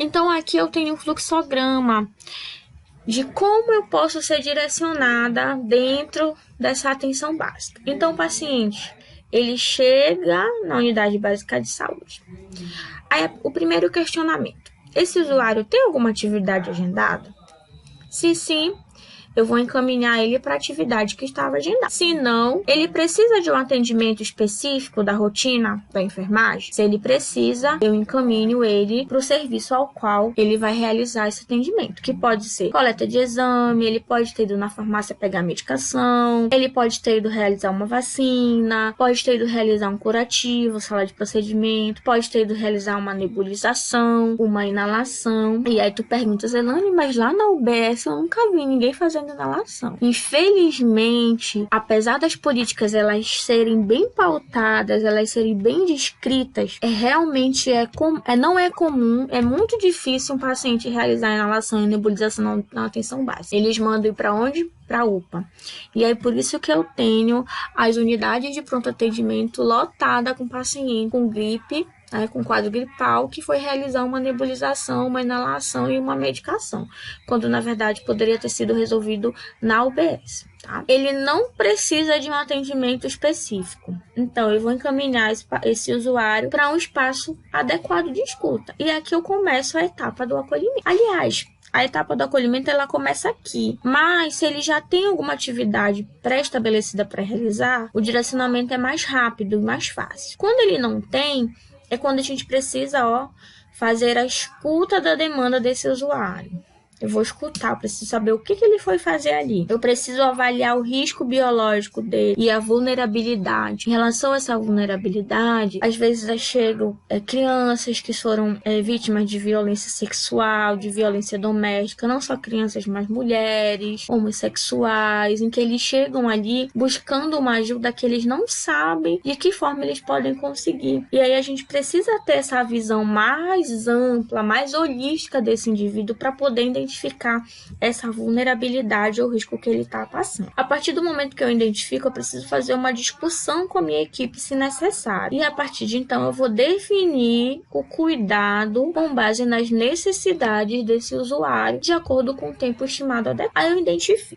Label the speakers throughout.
Speaker 1: Então, aqui eu tenho um fluxograma de como eu posso ser direcionada dentro dessa atenção básica. Então, o paciente, ele chega na unidade básica de saúde. Aí, o primeiro questionamento: esse usuário tem alguma atividade agendada? Se sim, eu vou encaminhar ele para a atividade que estava agendada. Se não, ele precisa de um atendimento específico da rotina da enfermagem? Se ele precisa, eu encaminho ele para o serviço ao qual ele vai realizar esse atendimento, que pode ser coleta de exame, ele pode ter ido na farmácia pegar medicação, ele pode ter ido realizar uma vacina, pode ter ido realizar um curativo, sala de procedimento, pode ter ido realizar uma nebulização, uma inalação. E aí tu pergunta, Zelane, mas lá na UBS eu nunca vi ninguém fazendo inalação. Infelizmente, apesar das políticas elas serem bem pautadas, elas serem bem descritas, não é comum, é muito difícil um paciente realizar inalação e nebulização na atenção básica. Eles mandam ir para onde? Para a UPA. E aí por isso que eu tenho as unidades de pronto atendimento lotada com paciente com gripe, com quadro gripal, que foi realizar uma nebulização, uma inalação e uma medicação, quando na verdade poderia ter sido resolvido na UBS. Tá? Ele não precisa de um atendimento específico, então eu vou encaminhar esse usuário para um espaço adequado de escuta. E aqui eu começo a etapa do acolhimento. Aliás, a etapa do acolhimento ela começa aqui, mas se ele já tem alguma atividade pré-estabelecida para realizar, o direcionamento é mais rápido e mais fácil. Quando ele não tem, é quando a gente precisa fazer a escuta da demanda desse usuário. Eu vou escutar, eu preciso saber o que ele foi fazer ali. Eu preciso avaliar o risco biológico dele e a vulnerabilidade. Em relação a essa vulnerabilidade, às vezes chegam crianças que foram vítimas de violência sexual, de violência doméstica, não só crianças, mas mulheres, homossexuais, em que eles chegam ali buscando uma ajuda que eles não sabem de que forma eles podem conseguir. E aí a gente precisa ter essa visão mais ampla, mais holística desse indivíduo para poder identificar essa vulnerabilidade ou risco que ele está passando. A partir do momento que eu identifico, eu preciso fazer uma discussão com a minha equipe, se necessário. E a partir de então, eu vou definir o cuidado com base nas necessidades desse usuário, de acordo com o tempo estimado adequado. Aí eu identifico.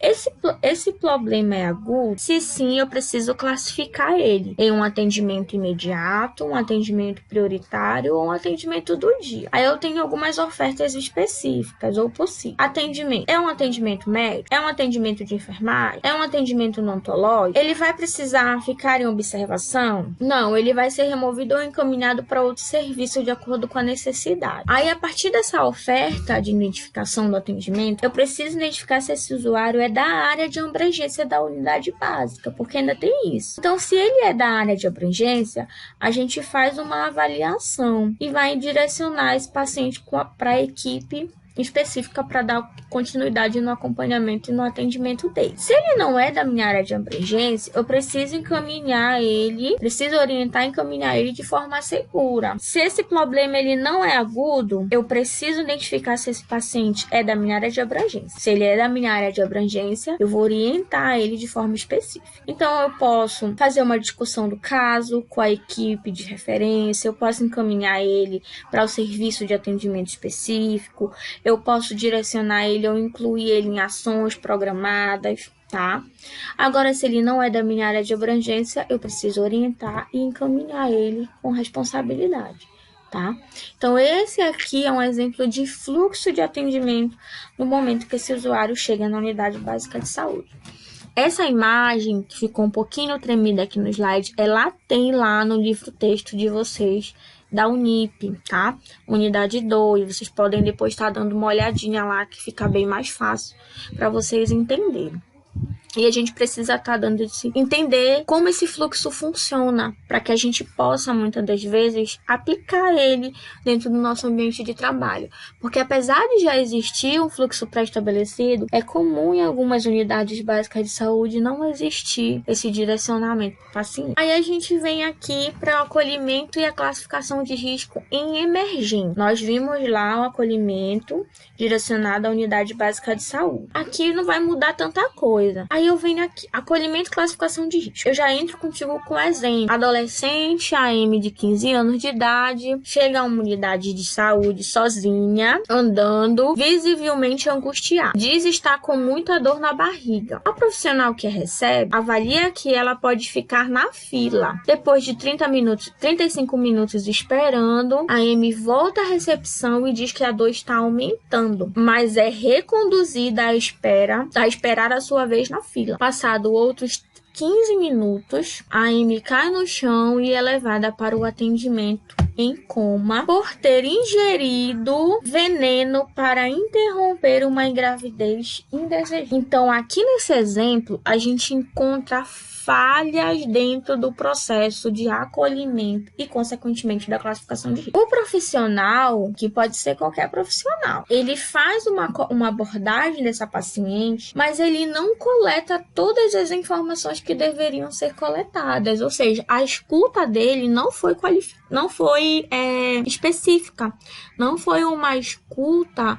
Speaker 1: Esse problema é agudo? Se sim, eu preciso classificar ele em um atendimento imediato, um atendimento prioritário ou um atendimento do dia. Aí eu tenho algumas ofertas específicas ou possíveis. Atendimento. É um atendimento médico? É um atendimento de enfermagem? É um atendimento odontológico? Ele vai precisar ficar em observação? Não, ele vai ser removido ou encaminhado para outro serviço de acordo com a necessidade. Aí, a partir dessa oferta de identificação do atendimento, eu preciso identificar se esse usuário é da área de abrangência da unidade básica, porque ainda tem isso. Então, se ele é da área de abrangência, a gente faz uma avaliação e vai direcionar esse paciente para a equipe específica para dar continuidade no acompanhamento e no atendimento dele. Se ele não é da minha área de abrangência, eu preciso orientar e encaminhar ele de forma segura. Se esse problema ele não é agudo, eu preciso identificar se esse paciente é da minha área de abrangência. Se ele é da minha área de abrangência, eu vou orientar ele de forma específica. Então, eu posso fazer uma discussão do caso com a equipe de referência, eu posso encaminhar ele para o serviço de atendimento específico, eu posso direcionar ele ou incluir ele em ações programadas, tá? Agora, se ele não é da minha área de abrangência, eu preciso orientar e encaminhar ele com responsabilidade, tá? Então, esse aqui é um exemplo de fluxo de atendimento no momento que esse usuário chega na unidade básica de saúde. Essa imagem, que ficou um pouquinho tremida aqui no slide, ela tem lá no livro-texto de vocês, da Unip, tá? Unidade 2, vocês podem depois estar dando uma olhadinha lá, que fica bem mais fácil para vocês entenderem. E a gente precisa estar dando de entender como esse fluxo funciona, para que a gente possa, muitas das vezes, aplicar ele dentro do nosso ambiente de trabalho. Porque apesar de já existir um fluxo pré-estabelecido, é comum em algumas unidades básicas de saúde não existir esse direcionamento para o paciente. Aí a gente vem aqui para o acolhimento e a classificação de risco em emergência. Nós vimos lá o acolhimento direcionado à unidade básica de saúde. Aqui não vai mudar tanta coisa. Aí Aí eu venho aqui, acolhimento e classificação de risco. Eu já entro contigo com exemplo. Adolescente, AM de 15 anos de idade, chega a uma unidade de saúde sozinha, andando, visivelmente angustiada. Diz estar com muita dor na barriga. A profissional que a recebe avalia que ela pode ficar na fila. Depois de 35 minutos esperando, a AM volta à recepção e diz que a dor está aumentando, mas é reconduzida a esperar a sua vez na fila. Passado outros 15 minutos, a AM cai no chão e é levada para o atendimento em coma por ter ingerido veneno para interromper uma gravidez indesejada. Então, aqui nesse exemplo, a gente encontra falhas dentro do processo de acolhimento e, consequentemente, da classificação de risco. O profissional, que pode ser qualquer profissional, ele faz uma abordagem dessa paciente, mas ele não coleta todas as informações que deveriam ser coletadas, ou seja, a escuta dele não foi específica, não foi uma escuta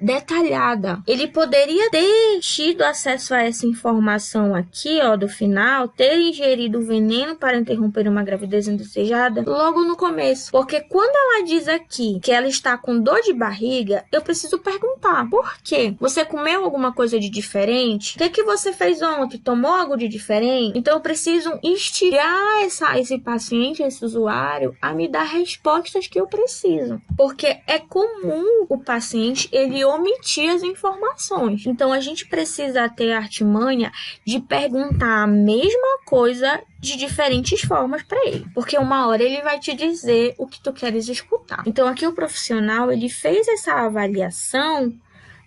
Speaker 1: detalhada. Ele poderia ter tido acesso a essa informação aqui, ó, do final, ter ingerido veneno para interromper uma gravidez indesejada logo no começo. Porque quando ela diz aqui que ela está com dor de barriga, eu preciso perguntar, por quê? Você comeu alguma coisa de diferente? O que você fez ontem? Tomou algo de diferente? Então eu preciso instigar esse paciente, esse usuário, a me dar respostas que eu preciso. Porque é comum o paciente ele omitir as informações. Então a gente precisa ter a artimanha de perguntar a mesma coisa de diferentes formas para ele, porque uma hora ele vai te dizer o que tu queres escutar. Então aqui o profissional ele fez essa avaliação,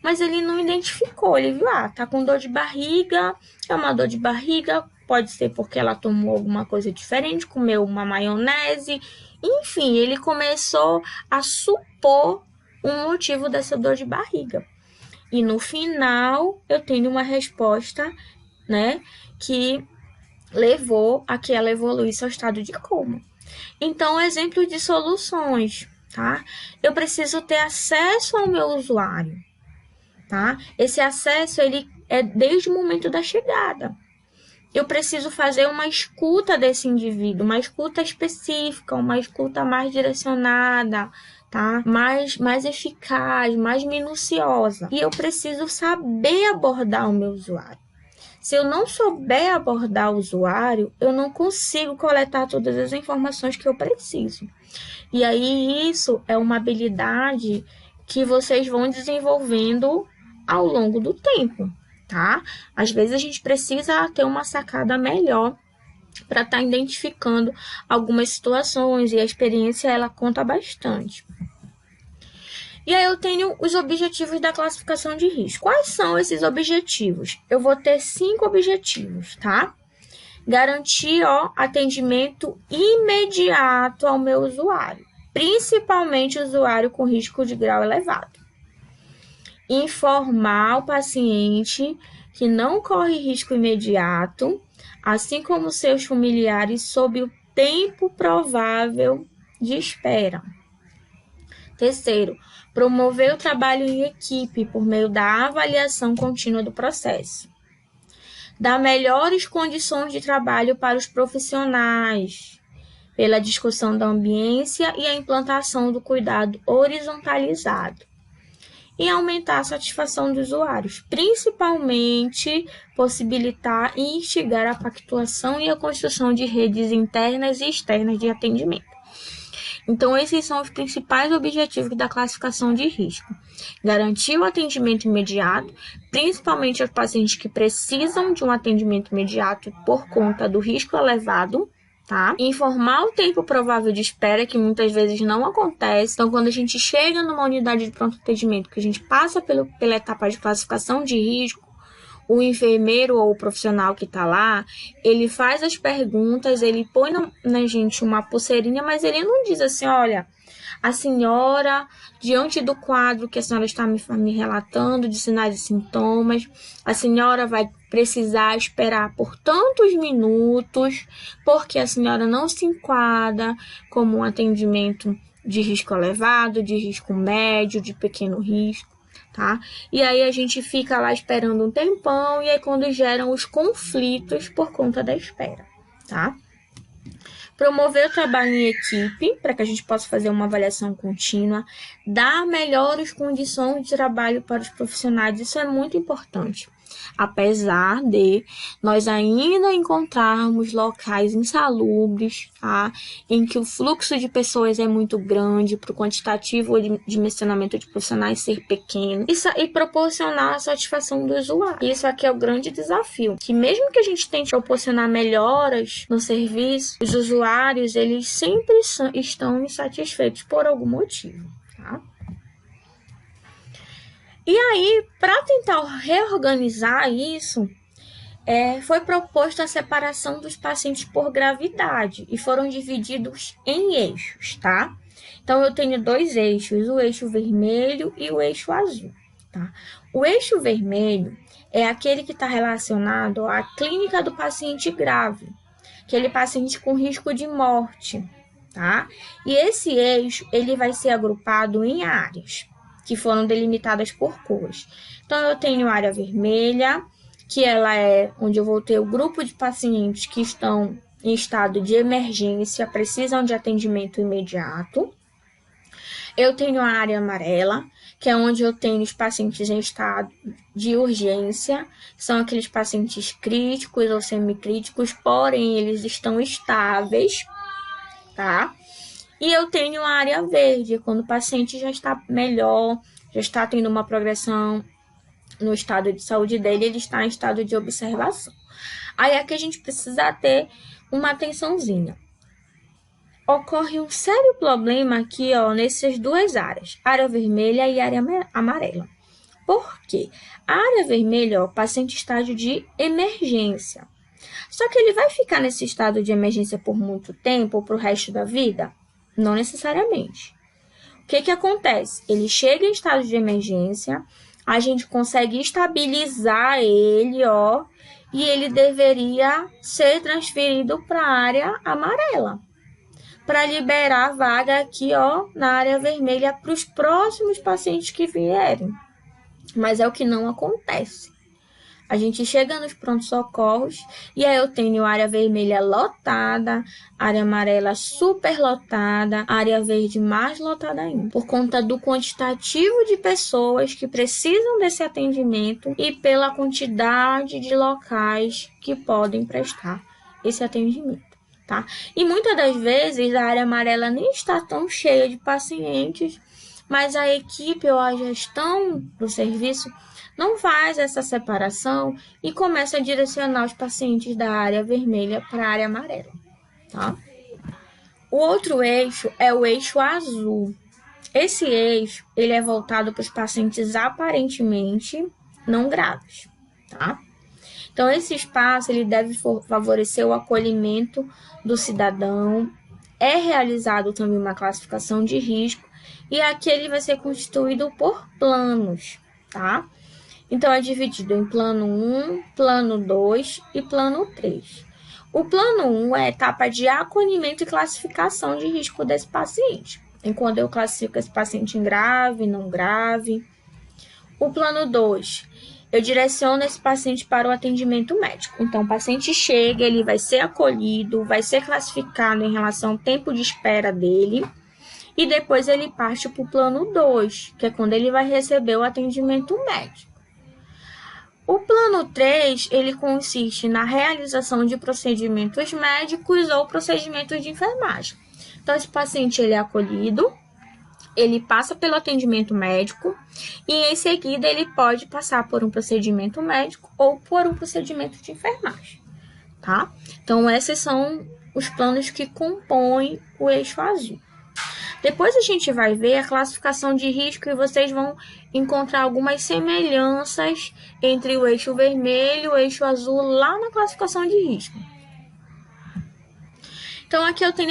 Speaker 1: mas ele não identificou, ele viu, tá com dor de barriga, é uma dor de barriga, pode ser porque ela tomou alguma coisa diferente, comeu uma maionese, enfim, ele começou a supor um motivo dessa dor de barriga. E no final eu tenho uma resposta, né, que levou a que ela evoluísse ao estado de coma. Então, exemplo de soluções, tá? Eu preciso ter acesso ao meu usuário, tá? Esse acesso, ele é desde o momento da chegada. Eu preciso fazer uma escuta desse indivíduo, uma escuta específica, uma escuta mais direcionada, tá? Mais eficaz, mais minuciosa. E eu preciso saber abordar o meu usuário. Se eu não souber abordar o usuário, eu não consigo coletar todas as informações que eu preciso. E aí isso é uma habilidade que vocês vão desenvolvendo ao longo do tempo, tá? Às vezes a gente precisa ter uma sacada melhor para estar identificando algumas situações e a experiência ela conta bastante. E aí eu tenho os objetivos da classificação de risco. Quais são esses objetivos? Eu vou ter 5 objetivos, tá? Garantir, atendimento imediato ao meu usuário, principalmente usuário com risco de grau elevado. Informar o paciente que não corre risco imediato, assim como seus familiares, sob o tempo provável de espera. Terceiro, promover o trabalho em equipe por meio da avaliação contínua do processo. Dar melhores condições de trabalho para os profissionais, pela discussão da ambiência e a implantação do cuidado horizontalizado. E aumentar a satisfação dos usuários, principalmente possibilitar e instigar a pactuação e a construção de redes internas e externas de atendimento. Então, esses são os principais objetivos da classificação de risco. Garantir o atendimento imediato, principalmente aos pacientes que precisam de um atendimento imediato por conta do risco elevado, tá? Informar o tempo provável de espera, que muitas vezes não acontece. Então, quando a gente chega numa unidade de pronto atendimento, que a gente passa pela etapa de classificação de risco, o enfermeiro ou o profissional que está lá, ele faz as perguntas, ele põe na gente uma pulseirinha, mas ele não diz assim, olha, a senhora, diante do quadro que a senhora está me relatando, de sinais e sintomas, a senhora vai precisar esperar por tantos minutos, porque a senhora não se enquadra como um atendimento de risco elevado, de risco médio, de pequeno risco. tá? E aí a gente fica lá esperando um tempão, e aí quando geram os conflitos por conta da espera, tá? Promover o trabalho em equipe, para que a gente possa fazer uma avaliação contínua, dar melhores condições de trabalho para os profissionais, isso é muito importante. Apesar de nós ainda encontrarmos locais insalubres, tá? Em que o fluxo de pessoas é muito grande, para o quantitativo de dimensionamento de profissionais ser pequeno, e proporcionar a satisfação do usuário. Isso aqui é o grande desafio, que mesmo que a gente tente proporcionar melhoras no serviço, os usuários eles sempre estão insatisfeitos por algum motivo, tá? E aí, para tentar reorganizar isso, foi proposta a separação dos pacientes por gravidade e foram divididos em eixos, tá? Então, eu tenho 2 eixos, o eixo vermelho e o eixo azul, tá? O eixo vermelho é aquele que está relacionado à clínica do paciente grave, aquele paciente com risco de morte, tá? E esse eixo, ele vai ser agrupado em áreas que foram delimitadas por cores. Então, eu tenho a área vermelha, que ela é onde eu vou ter o grupo de pacientes que estão em estado de emergência, precisam de atendimento imediato. Eu tenho a área amarela, que é onde eu tenho os pacientes em estado de urgência, são aqueles pacientes críticos ou semicríticos, porém eles estão estáveis, tá? E eu tenho a área verde, quando o paciente já está melhor, já está tendo uma progressão no estado de saúde dele, ele está em estado de observação. Aí aqui a gente precisa ter uma atençãozinha. Ocorre um sério problema aqui, ó, nessas 2 áreas, área vermelha e área amarela. Por quê? A área vermelha, ó, o paciente estágio de emergência. Só que ele vai ficar nesse estado de emergência por muito tempo ou para o resto da vida? Não necessariamente. O que acontece? Ele chega em estado de emergência, a gente consegue estabilizar ele, ó, e ele deveria ser transferido para a área amarela, para liberar a vaga aqui, ó, na área vermelha para os próximos pacientes que vierem. Mas é o que não acontece. A gente chega nos prontos-socorros e aí eu tenho área vermelha lotada, área amarela super lotada, área verde mais lotada ainda, por conta do quantitativo de pessoas que precisam desse atendimento e pela quantidade de locais que podem prestar esse atendimento, tá? E muitas das vezes a área amarela nem está tão cheia de pacientes, mas a equipe ou a gestão do serviço não faz essa separação e começa a direcionar os pacientes da área vermelha para a área amarela, tá? O outro eixo é o eixo azul. Esse eixo, ele é voltado para os pacientes aparentemente não graves, tá? Então, esse espaço, ele deve favorecer o acolhimento do cidadão, é realizado também uma classificação de risco, e aqui ele vai ser constituído por planos, tá? Então, é dividido em plano 1, plano 2 e plano 3. O plano 1 é a etapa de acolhimento e classificação de risco desse paciente, enquanto eu classifico esse paciente em grave, não grave. O plano 2, eu direciono esse paciente para o atendimento médico. Então, o paciente chega, ele vai ser acolhido, vai ser classificado em relação ao tempo de espera dele, e depois ele parte para o plano 2, que é quando ele vai receber o atendimento médico. O plano 3, ele consiste na realização de procedimentos médicos ou procedimentos de enfermagem. Então, esse paciente ele é acolhido, ele passa pelo atendimento médico e, em seguida, ele pode passar por um procedimento médico ou por um procedimento de enfermagem, tá? Então, esses são os planos que compõem o eixo azul. Depois a gente vai ver a classificação de risco e vocês vão encontrar algumas semelhanças entre o eixo vermelho e o eixo azul lá na classificação de risco. Então, aqui eu tenho